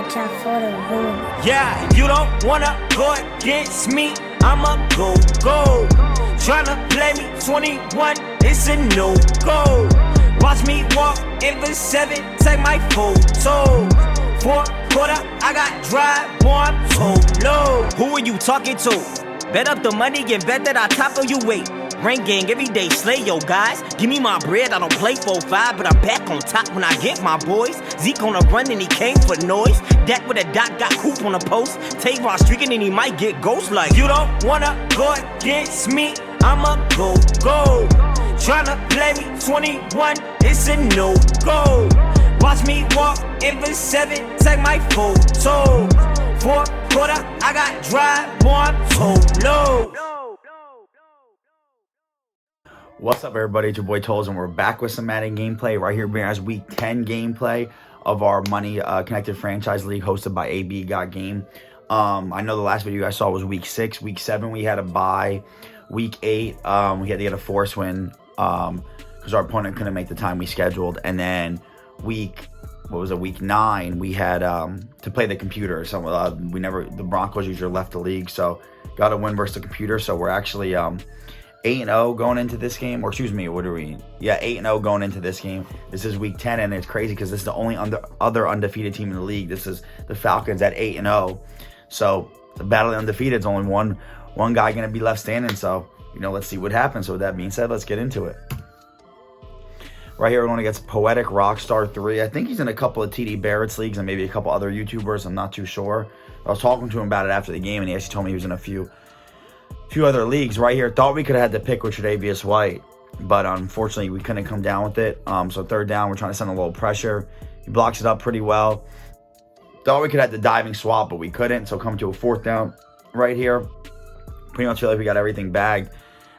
Watch out for the room. Yeah, you don't wanna go against me, I'ma go. Tryna play me 21, it's a no-go. Watch me walk in the 7, take my photo. 4 quarter, I got drive, boy, I'm so low. Who are you talking to? Bet up the money and bet that I topple you, wait. Rank gang every day, slay yo guys. Give me my bread, I don't play 4-5, but I'm back on top when I get my boys. Zeke on a run and he came for noise. Dak with a dot, got Coop on the post. Tavon streaking and he might get ghost like. You don't wanna go against me, I'ma go. Tryna play me 21, it's a no-go. Watch me walk in the 7, take my photo. 4 quarter, I got drive, boy, I'm so low. What's up, everybody? It's your boy Tolls, and we're back with some Madden gameplay right here. Being as week 10 gameplay of our money connected franchise league hosted by AB Got Game. I know the last video you guys saw was week 6. Week 7 we had a bye. Week 8 we had to get a force win because our opponent couldn't make the time we scheduled. And then week 9 we had to play the computer. So the Broncos usually left the league, so got a win versus the computer. So we're actually 8-0 going into this game, or excuse me, what are we? Yeah, 8-0 going into this game. This is week 10, and it's crazy because this is the only other undefeated team in the league. This is the Falcons at 8-0. So the battle of the undefeated is only one guy going to be left standing. So, let's see what happens. So with that being said, let's get into it. Right here, we're going against Poetic Rockstar 3. I think he's in a couple of TD Barrett's leagues and maybe a couple other YouTubers. I'm not too sure. I was talking to him about it after the game, and he actually told me he was in a few other leagues. Right here, thought we could have had the pick with Tre'Davious White, but unfortunately we couldn't come down with it. So third down, we're trying to send a little pressure. He blocks it up pretty well. Thought we could have the diving swap, but we couldn't. So coming to a fourth down right here, pretty much feel like we got everything bagged.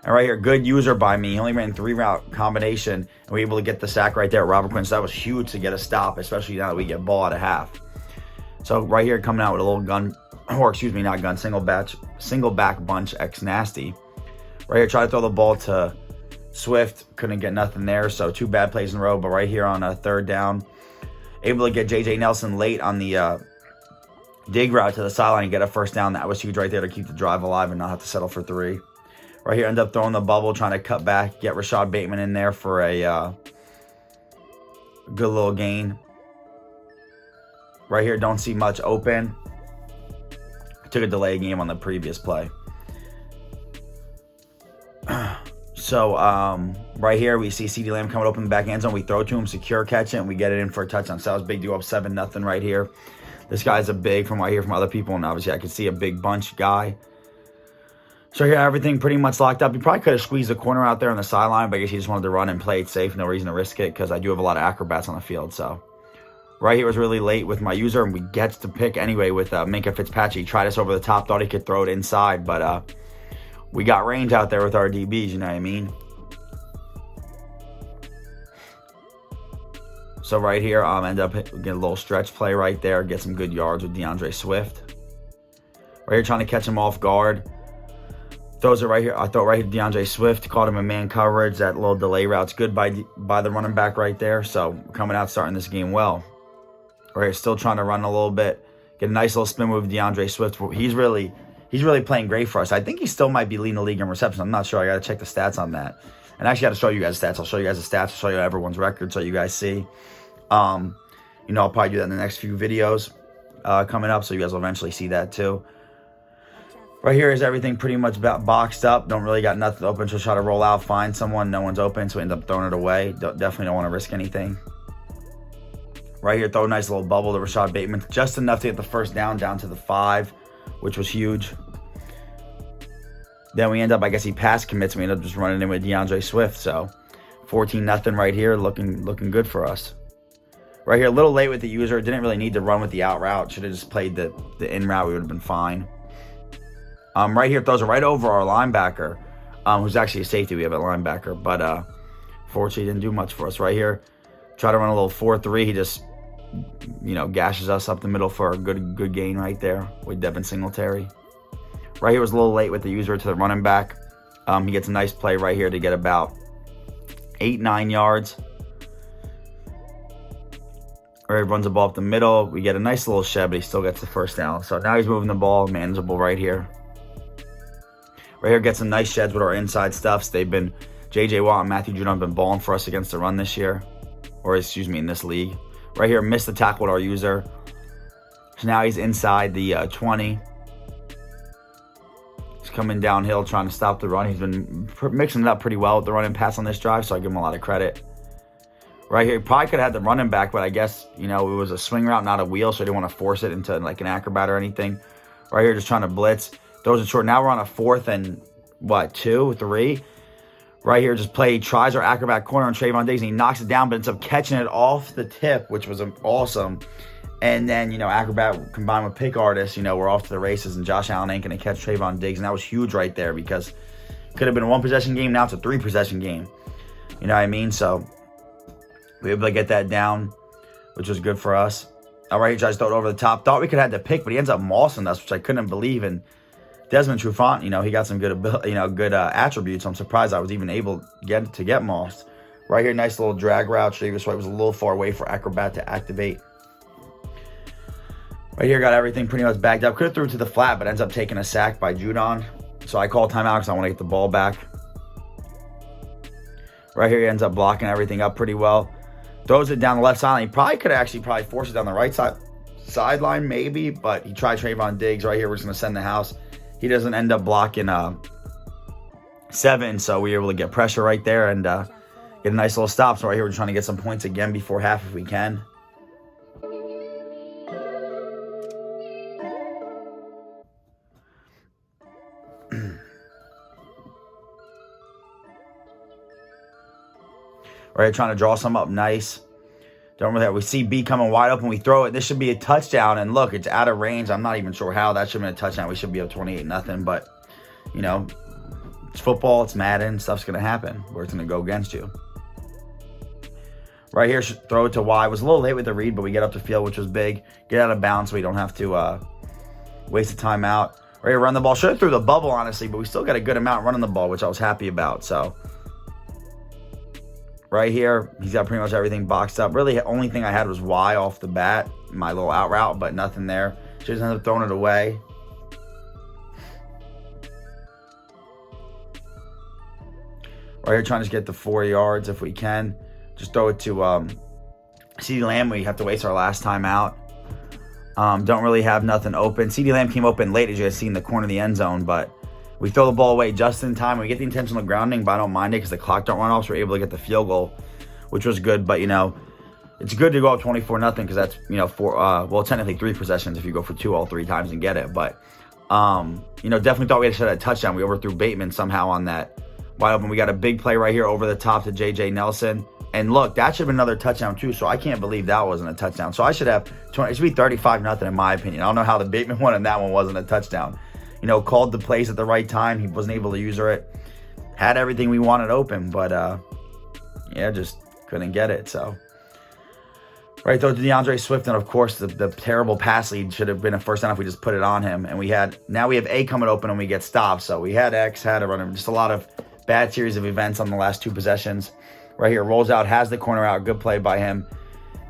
And right here, good user by me. He only ran 3-route combination, and we were able to get the sack right there. Robert Quinn, so that was huge to get a stop, especially now that we get ball at a half. So right here, coming out with a little gun, or excuse me, not gun, single back bunch X nasty. Right here, try to throw the ball to Swift, couldn't get nothing there. So 2 bad plays in a row. But right here on a third down, able to get JJ Nelson late on the dig route to the sideline and get a first down. That was huge right there to keep the drive alive and not have to settle for 3. Right here, end up throwing the bubble, trying to cut back, get Rashad Bateman in there for a good little gain. Right here, don't see much open. Took a delay game on the previous play. So, right here, we see CeeDee Lamb coming open in the back end zone. We throw to him, secure catch it, and we get it in for a touchdown. So that was big deal, up 7-0 right here. This guy's a big, from what I hear from other people, and obviously I can see a big bunch guy. So here, everything pretty much locked up. He probably could have squeezed the corner out there on the sideline, but I guess he just wanted to run and play it safe. No reason to risk it because I do have a lot of acrobats on the field. So right here was really late with my user, and we get the pick anyway with Minkah Fitzpatrick. He tried us over the top, thought he could throw it inside, but we got range out there with our DBs, you know what I mean? So right here, end up getting a little stretch play right there, get some good yards with DeAndre Swift. Right here, trying to catch him off guard. Throws it right here. I throw it right here to DeAndre Swift. Caught him in man coverage. That little delay route's good by the running back right there. So coming out, starting this game well. Right here, still trying to run a little bit. Get a nice little spin move with DeAndre Swift. He's really playing great for us. I think he still might be leading the league in receptions. I'm not sure. I got to check the stats on that. And I actually got to show you guys the stats. I'll show you guys the stats. I'll show you everyone's record so you guys see. I'll probably do that in the next few videos coming up, so you guys will eventually see that too. Right here is everything pretty much about boxed up. Don't really got nothing open, so try to roll out, find someone. No one's open, so we end up throwing it away. Definitely don't want to risk anything. Right here, throw a nice little bubble to Rashad Bateman. Just enough to get the first down to the 5, which was huge. Then we end up, I guess he pass commits. We end up just running in with DeAndre Swift. So 14-0 right here, looking good for us. Right here, a little late with the user. Didn't really need to run with the out route. Should have just played the in route. We would have been fine. Right here, throws it right over our linebacker, who's actually a safety. We have a linebacker, but fortunately didn't do much for us. Right here, try to run a little 4-3. He just, gashes us up the middle for a good gain right there with Devin Singletary. Right here was a little late with the user to the running back. He gets a nice play right here to get about 8-9 yards. Right, runs the ball up the middle. We get a nice little shed, but he still gets the first down. So now he's moving the ball, manageable right here. Right here, get some nice sheds with our inside stuffs. They've been, J.J. Watt and Matthew Judon have been balling for us against the run this year. Or, excuse me, in this league. Right here, missed the tackle with our user. So now he's inside the 20. He's coming downhill trying to stop the run. He's been mixing it up pretty well with the run and pass on this drive, so I give him a lot of credit. Right here, he probably could have had the running back, but I guess, you know, it was a swing route, not a wheel, so I didn't want to force it into like an acrobat or anything. Right here, just trying to blitz. Throws it short. Now we're on a 4th and, what, 2, 3? Right here, just tries our acrobat corner on Trayvon Diggs, and he knocks it down, but ends up catching it off the tip, which was awesome. And then, you know, acrobat combined with pick artist, you know, we're off to the races, and Josh Allen ain't going to catch Trayvon Diggs, and that was huge right there because it could have been a 1-possession game. Now it's a 3-possession game. You know what I mean? So we were able to get that down, which was good for us. All right, he tries to throw it over the top. Thought we could have the pick, but he ends up mossing us, which I couldn't believe. And Desmond Trufant, you know, he got some good attributes. I'm surprised I was even able to get mossed. Right here, nice little drag route. Tre'Davious White was a little far away for acrobat to activate. Right here, got everything pretty much backed up. Could have threw it to the flat, but ends up taking a sack by Judon. So I call timeout because I want to get the ball back. Right here, he ends up blocking everything up pretty well. Throws it down the left sideline. He probably could have actually forced it down the right sideline, maybe, but he tried Trayvon Diggs. Right here, we're just going to send the house. He doesn't end up blocking 7, so we were able to get pressure right there and get a nice little stop. So right here, we're trying to get some points again before half if we can. Right, trying to draw some up nice. Don't really have, we see B coming wide open. We throw it. This should be a touchdown. And look, it's out of range. I'm not even sure how. That should have been a touchdown. We should be up 28-0. But, you know, it's football. It's Madden. Stuff's going to happen where it's going to go against you. Right here, throw it to Y. Was a little late with the read, but we get up the field, which was big. Get out of bounds so we don't have to waste a timeout. Right here, run the ball. Should have threw the bubble, honestly, but we still got a good amount running the ball, which I was happy about. So right here, he's got pretty much everything boxed up. Really, the only thing I had was Y off the bat, my little out route, but nothing there. Just ended up throwing it away. Right here, trying to get the 4 yards if we can. Just throw it to CeeDee Lamb. We have to waste our last time out. Don't really have nothing open. CeeDee Lamb came open late, as you guys see in the corner of the end zone, but we throw the ball away just in time. We get the intentional grounding, but I don't mind it because the clock don't run off, so we're able to get the field goal, which was good. But, you know, it's good to go up 24-0 because that's, you know, well, technically 3 possessions if you go for 2 all 3 times and get it. But, you know, definitely thought we had a touchdown. We overthrew Bateman somehow on that wide open. We got a big play right here over the top to J.J. Nelson. And look, that should have been another touchdown too, so I can't believe that wasn't a touchdown. So I should have, it should be 35-0 in my opinion. I don't know how the Bateman one and that one wasn't a touchdown. You know, called the plays at the right time. He wasn't able to use it. Had everything we wanted open, but yeah, just couldn't get it. So right, though, to DeAndre Swift, and of course the terrible pass lead should have been a first down if we just put it on him. And now we have A coming open and we get stopped. So we had X, had a runner, just a lot of bad series of events on the last 2 possessions. Right here, rolls out, has the corner out. Good play by him.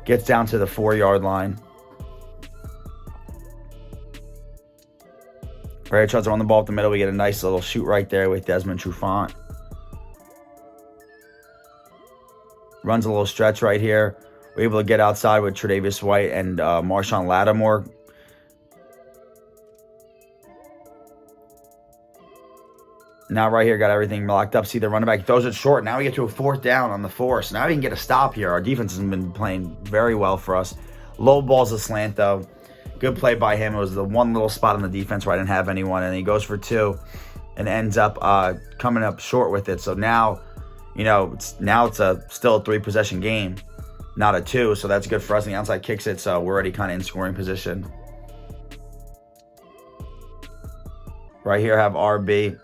Gets down to the 4-yard line. Right here, tries to run the ball up the middle. We get a nice little shoot right there with Desmond Trufant. Runs a little stretch right here. We're able to get outside with Tre'Davious White and Marshawn Lattimore. Now right here, got everything locked up. See the running back throws it short. Now we get to a 4th down on the 4. So now we can get a stop here. Our defense has been playing very well for us. Low ball's a slant, though. Good play by him. It was the one little spot on the defense where I didn't have anyone. And he goes for 2 and ends up coming up short with it. So now, you know, it's still a 3-possession game, not a 2. So that's good for us. And the outside kicks it. So we're already kind of in scoring position. Right here, have RB.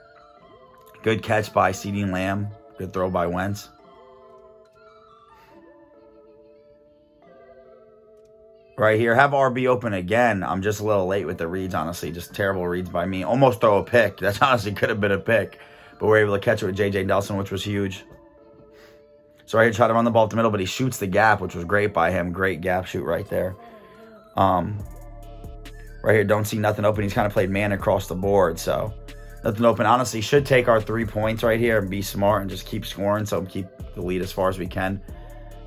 Good catch by CeeDee Lamb. Good throw by Wentz. Right here, have RB open again. I'm just a little late with the reads, honestly. Just terrible reads by me. Almost throw a pick. That honestly could have been a pick. But we're able to catch it with J.J. Nelson, which was huge. So right here, try to run the ball up the middle, but he shoots the gap, which was great by him. Great gap shoot right there. Right here, don't see nothing open. He's kind of played man across the board, so nothing open. Honestly, should take our 3 points right here and be smart and just keep scoring, so keep the lead as far as we can.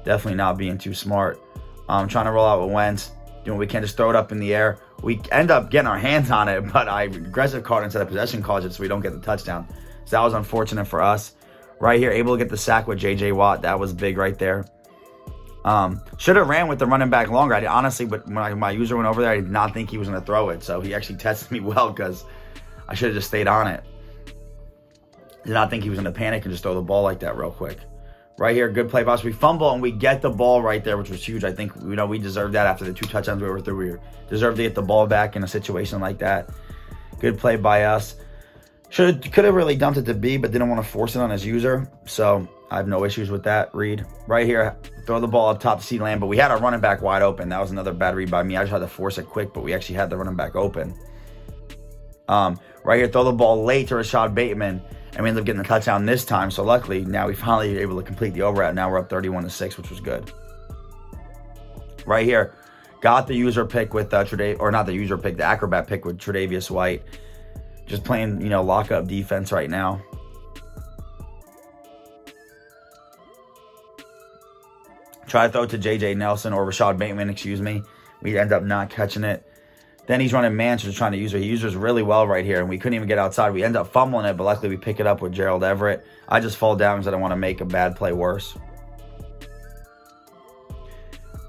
Definitely not being too smart. Trying to roll out with Wentz. Doing what we can, just throw it up in the air. We end up getting our hands on it, but I aggressive caught instead of possession called it, so we don't get the touchdown. So that was unfortunate for us. Right here, able to get the sack with J.J. Watt. That was big right there. Should have ran with the running back longer. I honestly, but when my user went over there, I did not think he was going to throw it. So he actually tested me well because I should have just stayed on it. Did not think he was going to panic and just throw the ball like that real quick. Right here, good play by us. We fumble and we get the ball right there, which was huge. I think we deserved that after the 2 touchdowns we were through. We deserved to get the ball back in a situation like that. Good play by us. Could have really dumped it to B, but didn't want to force it on his user. So I have no issues with that read. Right here, throw the ball up top to CeeDee Lamb, but we had our running back wide open. That was another bad read by me. I just had to force it quick, but we actually had the running back open. Right here, throw the ball late to Rashad Bateman, and we ended up getting the touchdown this time. So luckily, now we finally were able to complete the over route. Now we're up 31-6, which was good. Right here, got the user pick with the acrobat pick with Tre'Davious White. Just playing, lock-up defense right now. Try to throw it to J.J. Nelson or Rashad Bateman, excuse me. We end up not catching it. Then he's running man, so just trying to use it. He uses really well right here, and we couldn't even get outside. We end up fumbling it, but luckily we pick it up with Gerald Everett. I just fall down because I don't want to make a bad play worse.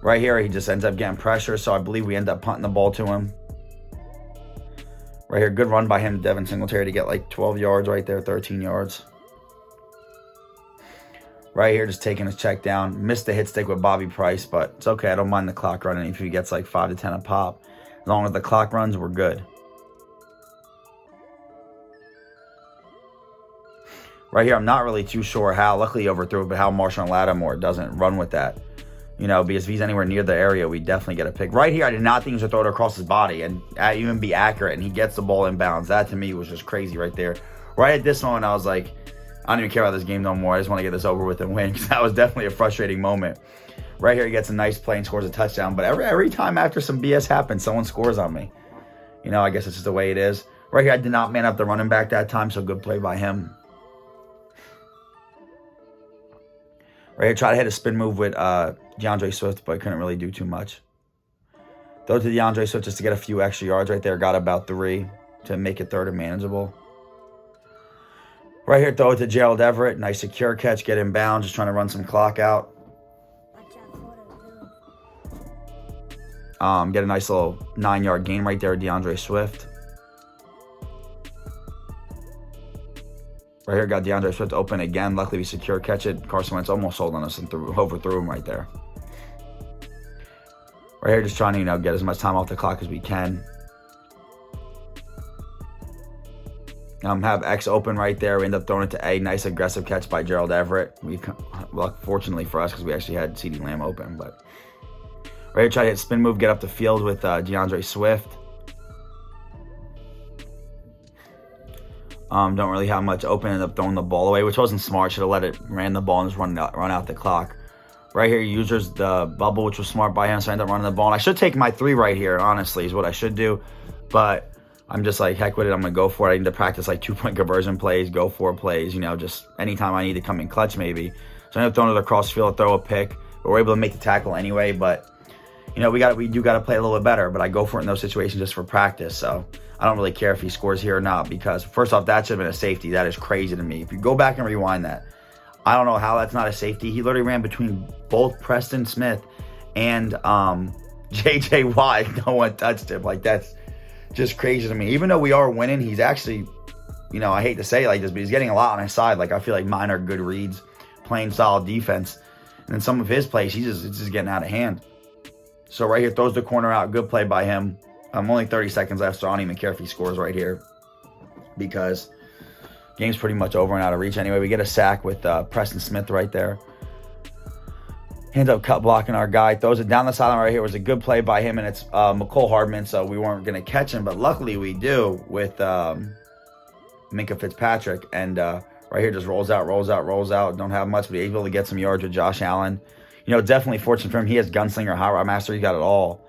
Right here, he just ends up getting pressure, so I believe we end up punting the ball to him. Right here, good run by him, Devin Singletary, to get like 12 yards right there, 13 yards. Right here, just taking his check down. Missed the hit stick with Bobby Price, but it's okay. I don't mind the clock running if he gets like 5 to 10 a pop. As long as the clock runs, we're good. Right here, I'm not really too sure how. Luckily, he overthrew it, but how Marshawn Lattimore doesn't run with that. Because if he's anywhere near the area, we definitely get a pick. Right here, I did not think he was going to throw it across his body and even be accurate, and he gets the ball in bounds. That, to me, was just crazy right there. Right at this moment, I was like, I don't even care about this game no more. I just want to get this over with and win, because that was definitely a frustrating moment. Right here, he gets a nice play and scores a touchdown. But every time after some BS happens, someone scores on me. I guess it's just the way it is. Right here, I did not man up the running back that time, so good play by him. Right here, try to hit a spin move with DeAndre Swift, but I couldn't really do too much. Throw to DeAndre Swift just to get a few extra yards right there. Got about 3 to make it third and manageable. Right here, throw it to Gerald Everett. Nice secure catch, get in bounds, just trying to run some clock out. Get a nice little 9-yard gain right there with DeAndre Swift. Right here, got DeAndre Swift open again. Luckily, we secure catch it. Carson Wentz almost sold on us and overthrew him right there. Right here, just trying to, get as much time off the clock as we can. Have X open right there. We end up throwing it to A. Nice aggressive catch by Gerald Everett. Fortunately for us, because we actually had CeeDee Lamb open. But right here, try to hit spin move, get up the field with DeAndre Swift. Don't really have much open. End up throwing the ball away, which wasn't smart. Should have ran the ball and just run out the clock. Right here, users the bubble, which was smart by him, so I end up running the ball. And I should take my 3 right here, honestly, is what I should do. But I'm just like, heck with it. I'm going to go for it. I need to practice like 2-point conversion plays, go for plays, just anytime I need to come in clutch maybe. So I end up throwing it across field, throw a pick. But we're able to make the tackle anyway. But, we do got to play a little bit better. But I go for it in those situations just for practice. So I don't really care if he scores here or not, because first off, that should have been a safety. That is crazy to me. If you go back and rewind that, I don't know how that's not a safety. He literally ran between both Preston Smith and J.J. Watt. No one touched him. Like, that's just crazy to me. Even though we are winning, he's actually, I hate to say it like this, but he's getting a lot on his side. Like, I feel like mine are good reads, playing solid defense. And then some of his plays, it's just getting out of hand. So right here, throws the corner out. Good play by him. Only 30 seconds left, so I don't even care if he scores right here, because game's pretty much over and out of reach anyway. We get a sack with Preston Smith right there. Ends up cut blocking our guy. Throws it down the sideline right here. It was a good play by him, and it's McCole Hardman, so we weren't going to catch him, but luckily we do with Minkah Fitzpatrick. And right Right here, just rolls out, rolls out, rolls out. Don't have much, but able to get some yards with Josh Allen. You know, definitely fortunate for him. He has Gunslinger, Hot Rod Master. He got it all.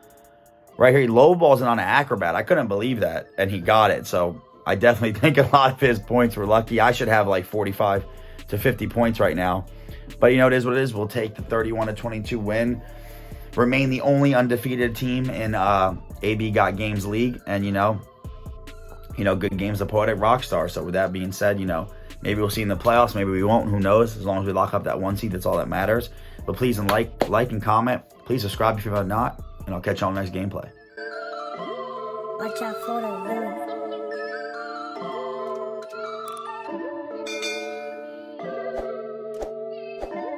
Right here, he lowballs it on an Acrobat. I couldn't believe that, and he got it. So I definitely think a lot of his points were lucky. I should have like 45 to 50 points right now. But, you know, it is what it is. We'll take the 31-22 win. Remain the only undefeated team in AB Got Games League. And, you know, good game's a poetic rock star. So with that being said, you know, maybe we'll see in the playoffs. Maybe we won't. Who knows? As long as we lock up that 1 seed, that's all that matters. But please like and comment. Please subscribe if you have not. And I'll catch you on the next gameplay. Watch out for the villain.